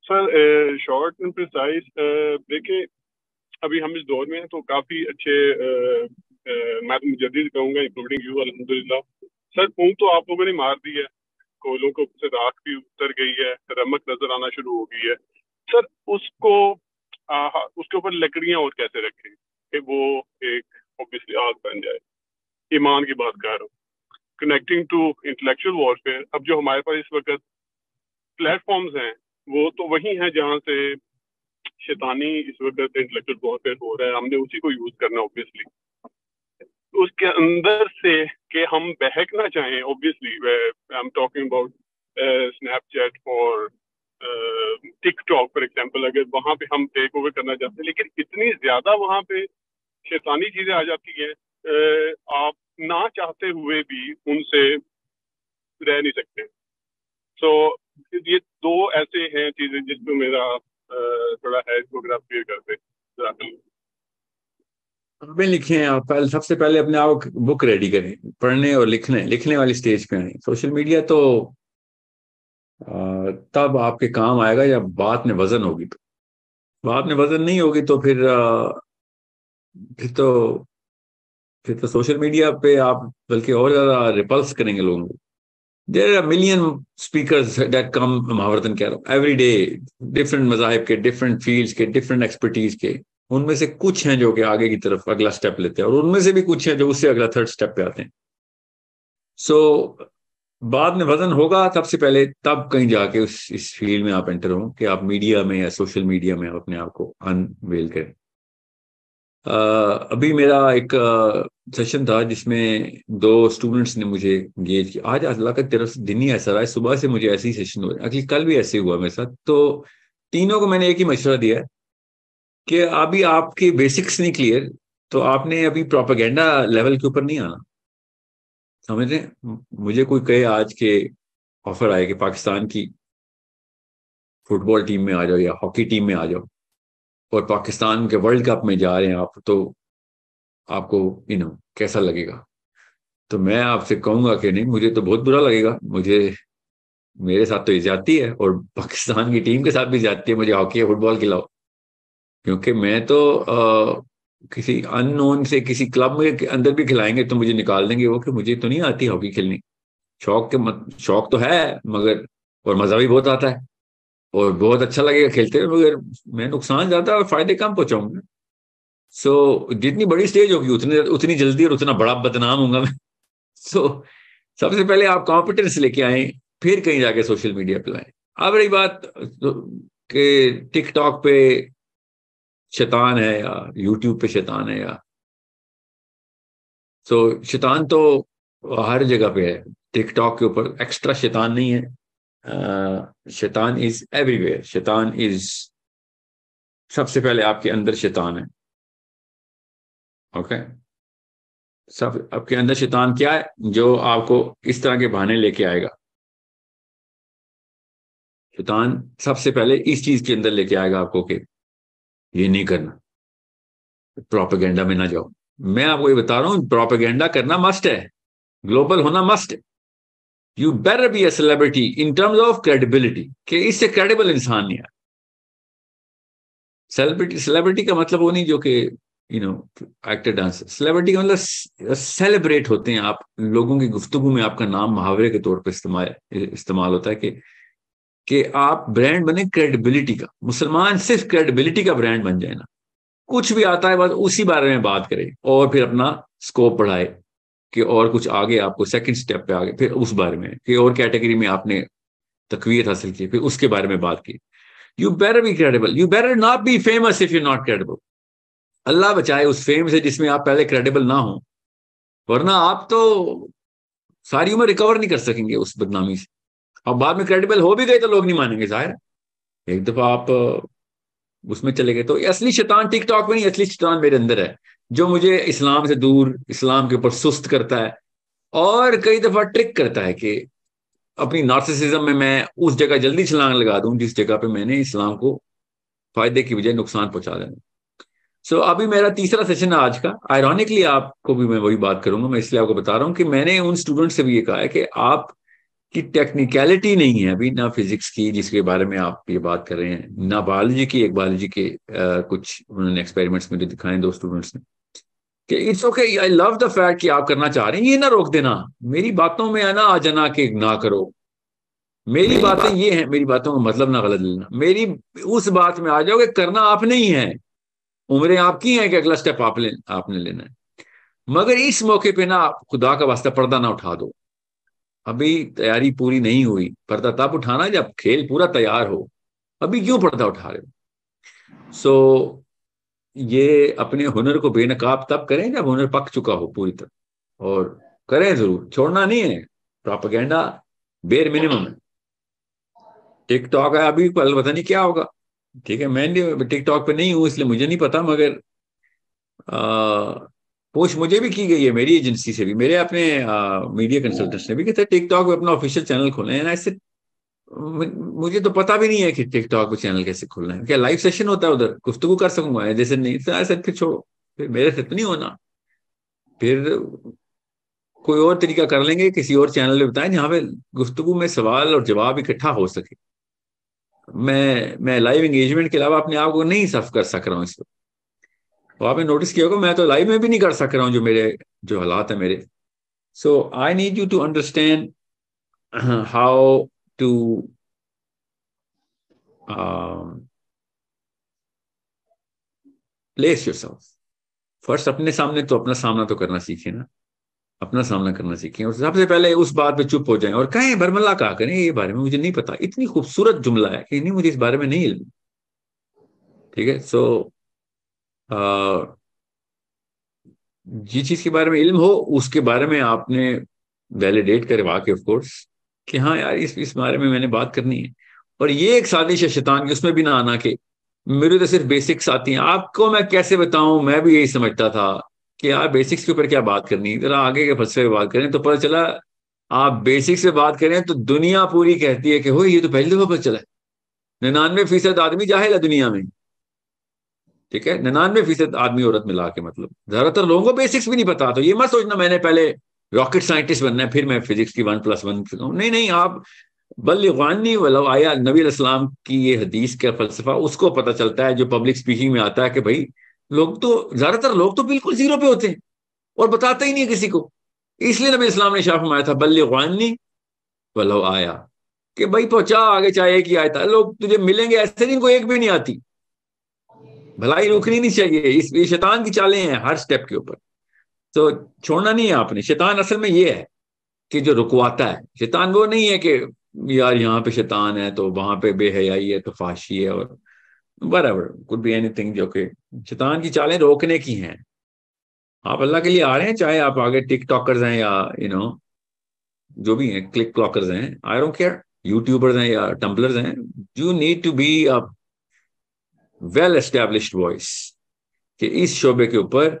Sir short and precise دیکھیں ابھی ہم اس دور میں ہیں تو کافی اچھے میں تو مجدد کہوں گا انکلوڈنگ یو الحمدللہ. سر اونگ تو آپ لوگوں نے مار دی ہے, کولوں کو سے راکھ بھی اتر گئی ہے, رمک نظر آنا شروع ہو گئی ہے. سر اس کے اوپر لکڑیاں اور کیسے رکھیں کہ وہ ایک اوبیسلی آگ بن جائے. ایمان کی بات کر رہا ہوں, کنیکٹنگ ٹو انٹلیکچوئل وارفیئر. اب جو ہمارے پاس اس وقت پلیٹ فارمز ہیں وہ تو وہی ہیں جہاں سے شیطانی اس وقت انٹلیکچوئل وارفیئر ہو رہا ہے, ہم نے اسی کو یوز کرنا اوبیسلی. اس کے اندر سے کہ ہم بہک نہ چاہیں obviously, I am talking about snap chat اور ٹک ٹاک فار ایگزامپل, اگر وہاں پہ ہم ٹیک اوور کرنا چاہتے ہیں لیکن اتنی زیادہ وہاں پہ شیطانی چیزیں آ جاتی ہیں آپ نہ چاہتے ہوئے بھی ان سے رہ نہیں سکتے. سو یہ دو ایسے ہیں چیزیں جس میں میرا تھوڑا ہے, اس کو اگر آپ کلیئر کرتے. میں لکھیں آپ سب سے پہلے اپنے آپ بک ریڈی کریں, پڑھنے اور لکھنے والی سٹیج پہ آئیں. سوشل میڈیا تو تب آپ کے کام آئے گا جب بات میں وزن ہوگی. تو بات میں وزن نہیں ہوگی تو پھر تو سوشل میڈیا پہ آپ بلکہ اور زیادہ ریپلس کریں گے لوگوں کو. There are million speakers that come, مہاورتن کہہ رہا ہوں, ایوری ڈے, ڈفرینٹ مذاہب کے, ڈفرینٹ فیلڈس کے, ڈفرینٹ ایکسپرٹیز کے. ان میں سے کچھ ہیں جو کہ آگے کی طرف اگلا سٹیپ لیتے ہیں, اور ان میں سے بھی کچھ ہیں جو اس سے اگلا تھرڈ سٹیپ پہ آتے ہیں. سو بعد میں وزن ہوگا تب سے پہلے, تب کہیں جا کے اس فیلڈ میں آپ انٹر ہوں کہ آپ میڈیا میں یا سوشل میڈیا میں اپنے آپ کو انویل کریں. ابھی میرا ایک سیشن تھا جس میں 2 اسٹوڈنٹس نے مجھے انگیج کیا. آج اللہ کا طرف سے دن ہی ایسا رہا ہے, صبح سے مجھے ایسے ہی سیشن ہو رہے ہیں, اگلی کل بھی ایسے ہوا میرے ساتھ. تو تینوں کو میں نے ایک ہی مشورہ دیا ہے کہ ابھی آپ کی بیسکس نہیں کلیئر, تو آپ نے ابھی پروپیگنڈا لیول کے اوپر نہیں آنا. سمجھ رہے ہیں, مجھے کوئی کہے آج کے آفر آئے کہ پاکستان کی فٹ بال ٹیم میں آ جاؤ یا ہاکی ٹیم میں آ جاؤ اور پاکستان کے ورلڈ کپ میں جا رہے ہیں آپ, تو آپ کو کیسا لگے گا؟ تو میں آپ سے کہوں گا کہ نہیں, مجھے تو بہت برا لگے گا. میرے ساتھ تو یہ زیادتی ہے, اور پاکستان کی ٹیم کے ساتھ بھی زیادتی ہے. مجھے ہاکی یا فٹ بال کھلاؤ, کیونکہ میں تو کسی ان نون سے کسی کلب کے اندر بھی کھلائیں گے تو مجھے نکال دیں گے وہ, کہ مجھے تو نہیں آتی ہاکی کھیلنی. شوق تو ہے مگر, اور مزہ بھی بہت آتا ہے اور بہت اچھا لگے گا کھیلتے ہوئے, مگر میں نقصان زیادہ اور فائدے کم پہنچاؤں گا. سو جتنی بڑی اسٹیج ہوگی اتنی جلدی اور اتنا بڑا بدنام ہوں گا میں. سو سب سے پہلے آپ کانفیڈنس لے کے آئیں, پھر کہیں جا کے سوشل میڈیا پہ لائیں. اب رہی بات کہ ٹک ٹاک پہ شیطان ہے یا یوٹیوب پہ شیطان ہے, یا سو شیطان تو ہر جگہ پہ ہے. ٹک ٹاک کے اوپر ایکسٹرا شیطان نہیں ہے, شیطان از ایوری ویئر. شیطان از سب سے پہلے آپ کے اندر شیطان ہے. اوکے, سب آپ کے اندر شیطان کیا ہے جو آپ کو اس طرح کے بہانے لے کے آئے گا. شیطان سب سے پہلے اس چیز کے اندر لے کے آئے گا آپ کو کہ یہ نہیں کرنا, پروپیگنڈا میں نہ جاؤ. میں آپ کو یہ بتا رہا ہوں, پروپیگنڈا کرنا مسٹ ہے, گلوبل ہونا مسٹ ہے. You better be a celebrity in terms of credibility, کہ اس سے کریڈیبل انسان نہیں ہے. سیلیبریٹی کا مطلب وہ نہیں جو کہ ایکٹر ڈانسر. سیلیبریٹی کا مطلب سیلیبریٹ ہوتے ہیں آپ, لوگوں کی گفتگو میں آپ کا نام محاورے کے طور پہ استعمال ہوتا ہے کہ آپ برانڈ بنے کریڈیبلٹی کا. مسلمان صرف کریڈیبلٹی کا برانڈ بن جائے نا, کچھ بھی آتا ہے بس اسی بارے میں بات کرے, اور پھر اپنا سکوپ بڑھائے کہ اور کچھ آگے آپ کو سیکنڈ سٹیپ پہ آگے, پھر اس بارے میں کہ اور کیٹیگری میں آپ نے تقویت حاصل کی, پھر اس کے بارے میں بات کی. You better be credible. You better not be famous if you're not credible. اللہ بچائے اس فیم سے جس میں آپ پہلے کریڈیبل نہ ہوں, ورنہ آپ تو ساری عمر ریکور نہیں کر سکیں گے اس بدنامی سے. اور بعد میں کریڈیبل ہو بھی گئے تو لوگ نہیں مانیں گے. ظاہر ایک دفعہ آپ اس میں چلے گئے. تو اصلی شیطان ٹک ٹاک میں نہیں, اصلی شیطان میرے اندر ہے جو مجھے اسلام سے دور, اسلام کے اوپر سست کرتا ہے, اور کئی دفعہ ٹرک کرتا ہے کہ اپنی نارسسزم میں اس جگہ جلدی چھلانگ لگا دوں جس جگہ پہ میں نے اسلام کو فائدے کی بجائے نقصان پہنچا دینا. سو ابھی میرا تیسرا سیشن ہے آج کا. آئرونکلی آپ کو بھی میں وہی بات کروں گا, میں اس لیے آپ کو بتا رہا ہوں کہ میں نے ان اسٹوڈنٹ سے بھی یہ کہا ہے کہ آپ کی ٹیکنیکلٹی نہیں ہے ابھی، نہ فزکس کی جس کے بارے میں آپ یہ بات کر رہے ہیں، نہ بایولوجی کی. ایک بایولوجی کے کچھ انہوں نے ایکسپیریمنٹس میں جو دکھائے دو اسٹوڈنٹس نے کہ it's okay, I love the fact کہ آپ کرنا چاہ رہے ہیں، یہ نہ روک دینا. میری باتوں میں نہ آ جانا کہ نہ کرو، میری باتیں یہ ہیں، میری باتوں کا مطلب نہ غلط لینا. میری اس بات میں آ جاؤ کہ کرنا آپ نہیں ہے، عمریں آپ کی ہیں کہ اگلا سٹیپ آپ نے لینا ہے. مگر اس موقع پہ نا خدا کا واسطہ پردہ نہ اٹھا دو. ابھی تیاری پوری نہیں ہوئی، پردہ تب اٹھانا جب کھیل پورا تیار ہو. ابھی کیوں پردہ اٹھا رہے ہو؟ سو یہ اپنے ہنر کو بے نقاب تب کریں جب ہنر پک چکا ہو پوری طرح، اور کریں ضرور، چھوڑنا نہیں ہے. پراپیگینڈا بیر منیمم ہے. ٹک ٹاک ہے ابھی، پتہ نہیں کیا ہوگا. ٹھیک ہے، میں ٹک ٹاک پہ نہیں ہوں اس لیے مجھے نہیں پتا، مگر پوچھ مجھے بھی کی گئی ہے میری ایجنسی سے بھی، میرے اپنے میڈیا کنسلٹنٹس نے بھی کہ ٹک ٹاک پہ اپنا آفیشیل چینل کھولیں. ایسے مجھے تو پتا بھی نہیں ہے کہ ٹک ٹاک پہ چینل کیسے کھولنا ہے. کیا لائیو سیشن ہوتا ہے ادھر، گفتگو کر سکوں گا؟ جیسے نہیں ایسے پھر چھوڑو، پھر میرے سے تو نہیں ہونا. پھر کوئی اور طریقہ کر لیں گے، کسی اور چینل پہ بتائیں جہاں پہ گفتگو میں سوال اور جواب اکٹھا ہو سکے. میں لائیو انگیجمنٹ کے علاوہ اپنے آپ کو نہیں صرف کر سک رہا ہوں اس وقت. تو آپ نے نوٹس کیا ہوگا میں تو لائیو میں بھی نہیں کر سک رہا ہوں جو حالات ہیں میرے. So I need you to understand how to place yourself first. اپنے سامنے تو اپنا سامنا تو کرنا سیکھیں نا، اپنا سامنا کرنا سیکھیں، اور سب سے پہلے اس بات پہ چپ ہو جائیں اور کہیں برملا کہا کریں یہ بارے میں مجھے نہیں پتا. اتنی خوبصورت جملہ ہے کہ نہیں مجھے اس بارے میں نہیں علم. ٹھیک ہے، سو جس چیز کے بارے میں علم ہو اس کے بارے میں آپ نے ویلیڈیٹ کرے واقع آف کورس کہ ہاں یار اس بارے میں نے بات کرنی ہے. اور یہ ایک سازش ہے شیطان کی، اس میں بھی نہ آنا کہ میرے تو صرف بیسکس آتی ہیں. آپ کو میں کیسے بتاؤں، میں بھی یہی سمجھتا تھا کہ آپ بیسکس کے اوپر کیا بات کرنی ہے، ذرا آگے کے فلسفے پہ بات کریں. تو پتہ چلا آپ بیسکس پہ بات کریں تو دنیا پوری کہتی ہے کہ ہو یہ تو پہلی دفعہ پتہ چلا ہے. 99% آدمی جاہل ہے دنیا میں. ٹھیک ہے، 99% آدمی عورت ملا کے، مطلب زیادہ تر لوگوں کو بیسکس بھی نہیں پتا. تو یہ مت سوچنا میں نے پہلے راکٹ سائنٹسٹ بننا ہے پھر میں فزکس کی 1+1 نہیں. آپ بلغانی ولو آیا، نبی علیہ السلام کی یہ حدیث کا فلسفہ اس کو پتہ چلتا ہے جو پبلک سپیکنگ میں آتا ہے کہ بھائی زیادہ تر لوگ تو بالکل زیرو پہ ہوتے ہیں اور بتاتے ہی نہیں کسی کو. اس لیے نبی اسلام نے شاہ فرمایا تھا بلغانی ولو آیا، کہ بھائی پہنچا آگے چاہے ایک ہی آیت ہے. لوگ تجھے ملیں گے ایسے جن کو ایک بھی نہیں آتی. بھلائی روکنی نہیں چاہیے، یہ شیطان کی چالیں ہیں ہر سٹیپ کے اوپر. تو چھوڑنا نہیں ہے آپ نے. شیطان اصل میں یہ ہے کہ جو رکواتا ہے. شیطان وہ نہیں ہے کہ یار یہاں پہ شیطان ہے تو وہاں پہ بے حیائی ہے تو فحاشی ہے اور whatever could be anything. جو کہ شیطان کی چالیں روکنے کی ہیں. آپ اللہ کے لیے آ رہے ہیں، چاہے آپ آگے ٹک ٹاکرز ہیں یا جو بھی ہیں کلک کلاکرز ہیں، آئی ڈونٹ کیئر، یوٹیوبرز ہیں یا ٹمبلرز ہیں. You need to be a well established voice کہ اس شعبے کے اوپر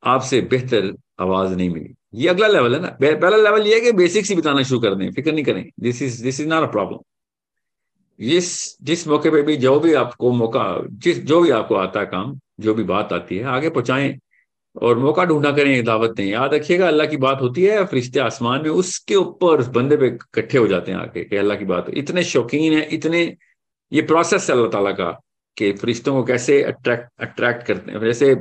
آپ سے بہتر آواز نہیں ملی. یہ اگلا لیول ہے نا. پہلا لیول یہ ہے کہ بیسکس ہی بتانا شروع کر دیں، فکر نہیں کریں. دس از ناٹ اے پرابلم. جس موقع پہ بھی جو بھی آپ کو موقع، جو بھی آپ کو آتا ہے کام، جو بھی بات آتی ہے آگے پہنچائیں اور موقع ڈھونڈا کریں، دعوت دیں. یاد رکھیے گا اللہ کی بات ہوتی ہے، فرشتے آسمان میں اس کے اوپر اس بندے پہ اکٹھے ہو جاتے ہیں آگے کہ اللہ کی بات. اتنے شوقین ہیں، اتنے یہ پروسیس ہے اللہ تعالیٰ کا کہ فرشتوں کو کیسے اٹریکٹ کرتے ہیں. جیسے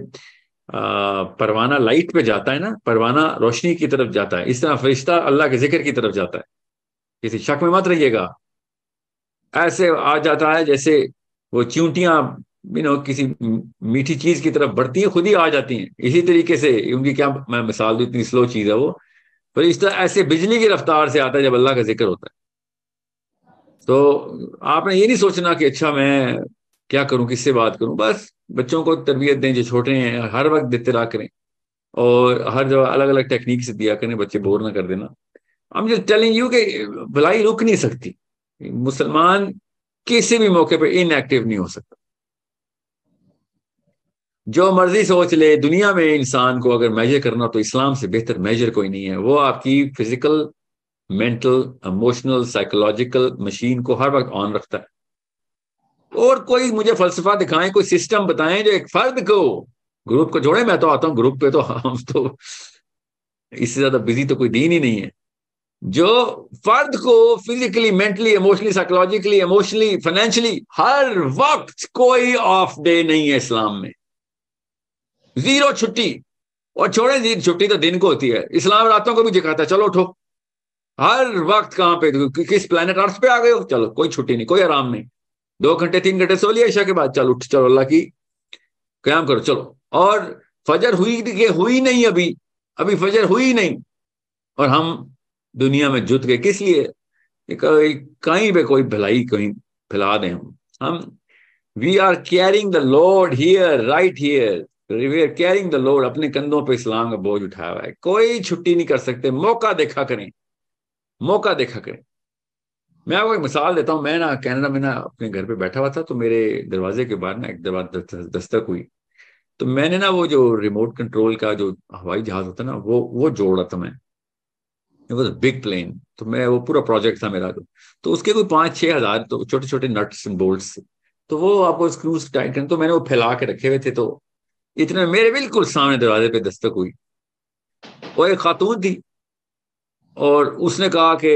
پروانہ لائٹ پہ جاتا ہے نا، پروانہ روشنی کی طرف جاتا ہے، اس طرح فرشتہ اللہ کے ذکر کی طرف جاتا ہے. کسی شک میں مت رہیے گا. ایسے آ جاتا ہے جیسے وہ چیونٹیاں کسی میٹھی چیز کی طرف بڑھتی ہیں، خود ہی آ جاتی ہیں. اسی طریقے سے ان کی کیا میں مثال دوں، اتنی سلو چیز ہے وہ، فرشتہ ایسے بجلی کی رفتار سے آتا ہے جب اللہ کا ذکر ہوتا ہے. تو آپ نے یہ نہیں سوچنا کہ اچھا میں کیا کروں، کس سے بات کروں. بس بچوں کو تربیت دیں جو چھوٹے ہیں، ہر وقت اطلاع کریں اور ہر جگہ الگ الگ ٹیکنیک سے دیا کریں، بچے بور نہ کر دینا. ہم جو ٹیلنگ یو کہ بھلائی رک نہیں سکتی. مسلمان کسی بھی موقع پہ ان ایکٹیو نہیں ہو سکتا. جو مرضی سوچ لے دنیا میں، انسان کو اگر میجر کرنا تو اسلام سے بہتر میجر کوئی نہیں ہے. وہ آپ کی physical, mental, emotional, psychological machine کو ہر وقت آن رکھتا ہے. اور کوئی مجھے فلسفہ دکھائیں، کوئی سسٹم بتائیں جو ایک فرد کو، گروپ کو جوڑے. میں تو آتا ہوں گروپ پہ، تو ہم تو اس سے زیادہ بزی تو کوئی دین ہی نہیں ہے. جو فرد کو physically, mentally, emotionally, psychologically, emotionally, financially ہر وقت کوئی آف ڈے نہیں ہے اسلام میں، زیرو چھٹی. اور چھوڑیں چھٹی تو دن کو ہوتی ہے، اسلام راتوں کو بھی دکھاتا ہے، چلو اٹھو. ہر وقت کہاں پہ، کس پلانٹ ارتھ پہ آ گئے ہو، چلو کوئی چھٹی نہیں، کوئی آرام نہیں. 2 گھنٹے 3 گھنٹے سو لیا عشاء کے بعد، چلو اٹھ، چلو اللہ کی قیام کرو چلو. اور فجر ہوئی نہیں، ابھی فجر ہوئی نہیں، اور ہم دنیا میں جت گئے. کس لیے؟ کہیں پہ کوئی بھلائی کہیں پھیلا دیں ہم. We are carrying the load here, right here, we are carrying the load. اپنے کندھوں پہ اسلام کا بوجھ اٹھایا ہوا ہے، کوئی چھٹی نہیں کر سکتے. موقع دیکھا کریں، موقع دیکھا کریں. میں آپ کو ایک مثال دیتا ہوں. میں نا کینیڈا میں نا اپنے گھر پہ بیٹھا ہوا تھا، تو میرے دروازے کے باہر نا ایک دستک ہوئی. تو میں نے نا وہ جو ریموٹ کنٹرول کا جو ہوائی جہاز ہوتا ہے نا، وہ جوڑ رہا تھا میں. Big plane. تو میں وہ پورا پروجیکٹ تھا میرا. تو اس کے کوئی 5-6 ہزار تو چھوٹے چھوٹے نٹس اینڈ بولٹس، تو وہ آپ کو اسکروز ٹائٹ کریں. تو میں نے وہ پھیلا کے رکھے ہوئے تھے. تو اتنے میرے بالکل سامنے دروازے پہ دستک ہوئی. وہ ایک خاتون تھی، اور اس نے کہا کہ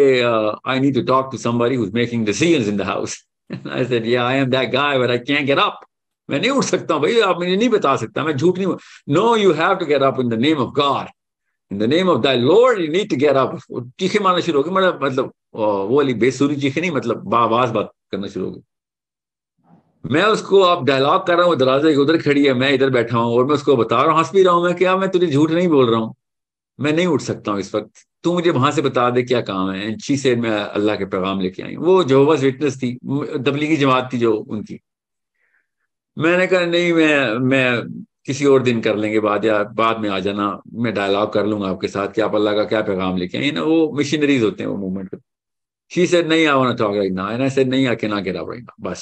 I need to talk to somebody who's making decisions in the house. I said, yeah, I am that guy, but I can't get up. میں نہیں اٹھ سکتا ہوں بھائی، آپ مجھے نہیں بتا سکتا، میں جھوٹ نہیں. No, you have to get up in the name of God. In the name of thy Lord, you need to get up. چیخے مارنا شروع ہو گئی. مطلب وہ والی بے سوری چیخے نہیں، مطلب باواز بات کرنا شروع ہو گئی. میں اس کو اب ڈائلاگ کر رہا ہوں، دروازے ادھر کھڑی ہے، میں ادھر بیٹھا ہوں، اور میں اس کو بتا رہا ہوں، ہنس بھی رہا ہوں. میں کیا، میں تجھے جھوٹ نہیں بول رہا ہوں، میں نہیں اٹھ سکتا ہوں اس وقت، تو مجھے وہاں سے بتا دے کیا کام ہے. اچھی سے میں اللہ کے پیغام لے کے آئی. وہ جہوواز وٹنس تھی، تبلیغی جماعت تھی جو ان کی. میں نے کہا نہیں، میں کسی اور دن کر لیں گے بعد، یا بعد میں آ جانا، میں ڈائلاگ کر لوں گا آپ کے ساتھ کہ آپ اللہ کا کیا پیغام لے کے آئیں نا. وہ مشنریز ہوتے ہیں وہ موومنٹ کے. شی سیڈ نہیں آنا talk right now, and I said نہیں، آ کے نہ گیٹ اپ رائٹ ناؤ، بس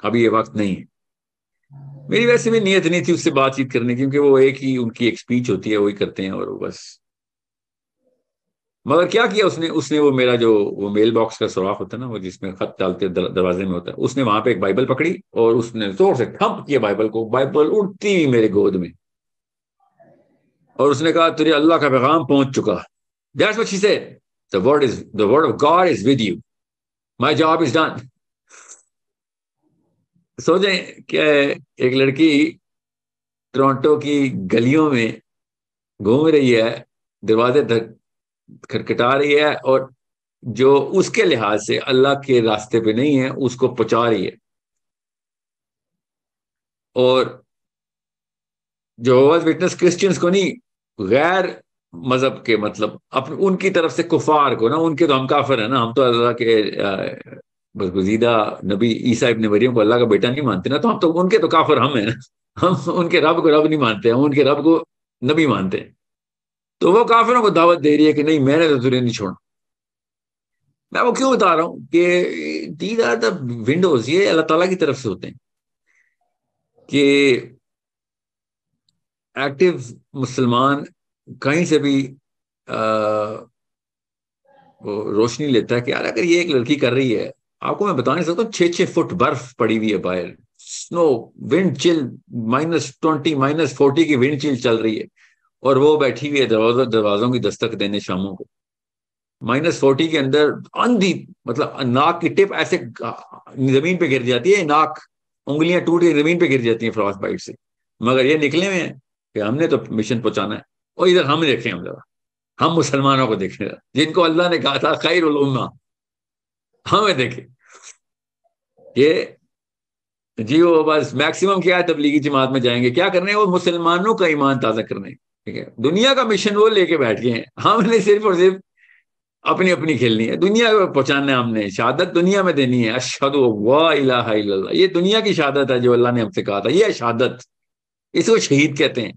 ابھی یہ وقت نہیں ہے. میری ویسے بھی نیت نہیں تھی اس سے بات چیت کرنے کی، کیونکہ وہ ایک ہی ان کی ایک اسپیچ ہوتی ہے، وہی کرتے ہیں اور وہ بس. مگر کیا اس نے وہ میرا جو وہ میل باکس کا سوراخ ہوتا ہے نا، وہ جس میں خط ڈالتے دروازے میں ہوتا ہے، اس نے وہاں پہ ایک بائبل پکڑی اور اس نے زور سے تھمپ کیا بائبل کو. بائبل اڑتی ہوئی میرے گود میں، اور اس نے کہا تجھے اللہ کا پیغام پہنچ چکا. That's what she said. The word of God is with you. My job is done. سوچیں کہ ایک لڑکی ٹورانٹو کی گلیوں میں گھوم رہی ہے، دروازے کھٹکھٹا رہی ہے، اور جو اس کے لحاظ سے اللہ کے راستے پہ نہیں ہے اس کو پہنچا رہی ہے. اور جو وٹنس کرسچنس کو نہیں، غیر مذہب کے، مطلب ان کی طرف سے کفار کو نا، ان کے تو ہم کافر ہیں نا، ہم تو اللہ کے برگزیدہ نبی عیسیٰ ابن مریم کو اللہ کا بیٹا نہیں مانتے نا، تو ہم تو ان کے تو کافر ہم ہیں نا. ہم ان کے رب کو رب نہیں مانتے، ہم ان کے رب کو نبی مانتے ہیں. تو وہ کافروں کو دعوت دے رہی ہے کہ نہیں، میں نے تو تجھے نہیں چھوڑا. میں وہ کیوں بتا رہا ہوں کہ دیز آر دا ونڈوز، یہ اللہ تعالیٰ کی طرف سے ہوتے ہیں کہ ایکٹیو مسلمان کہیں سے بھی روشنی لیتا ہے کہ یار اگر یہ ایک لڑکی کر رہی ہے. آپ کو میں بتا نہیں سکتا، 6 فٹ برف پڑی ہوئی ہے باہر، سنو، ونڈ چل -20 -40 کی ونڈ چل چل رہی ہے، اور وہ بیٹھی ہوئی ہے دروازوں کی دستک دینے شاموں کو. -40 کے اندر اندھی، مطلب ناک کی ٹپ ایسے زمین پہ گر جاتی ہے، ناک انگلیاں ٹوٹ کے زمین پہ گر جاتی ہیں فراس بائٹ سے. مگر یہ نکلے ہوئے ہیں کہ ہم نے تو مشن پہنچانا ہے. اور ادھر ہم دیکھیں، ہم ذرا ہم مسلمانوں کو دیکھیں جن کو اللہ نے کہا تھا خیر الامہ، ہمیں دیکھیں. یہ جی وہ بس میکسیمم کیا ہے، تبلیغی جماعت میں جائیں گے، کیا کرنے، وہ مسلمانوں کا ایمان تازہ کرنے. ٹھیک ہے، دنیا کا مشن وہ لے کے بیٹھ گئے ہیں، ہم نے صرف اور صرف اپنی کھیلنی ہے، دنیا کو پہنچانا ہے. ہم نے شہادت دنیا میں دینی ہے، اشہد لا الہ الا اللہ. یہ دنیا کی شہادت ہے جو اللہ نے ہم سے کہا تھا، یہ شہادت، اس کو شہید کہتے ہیں.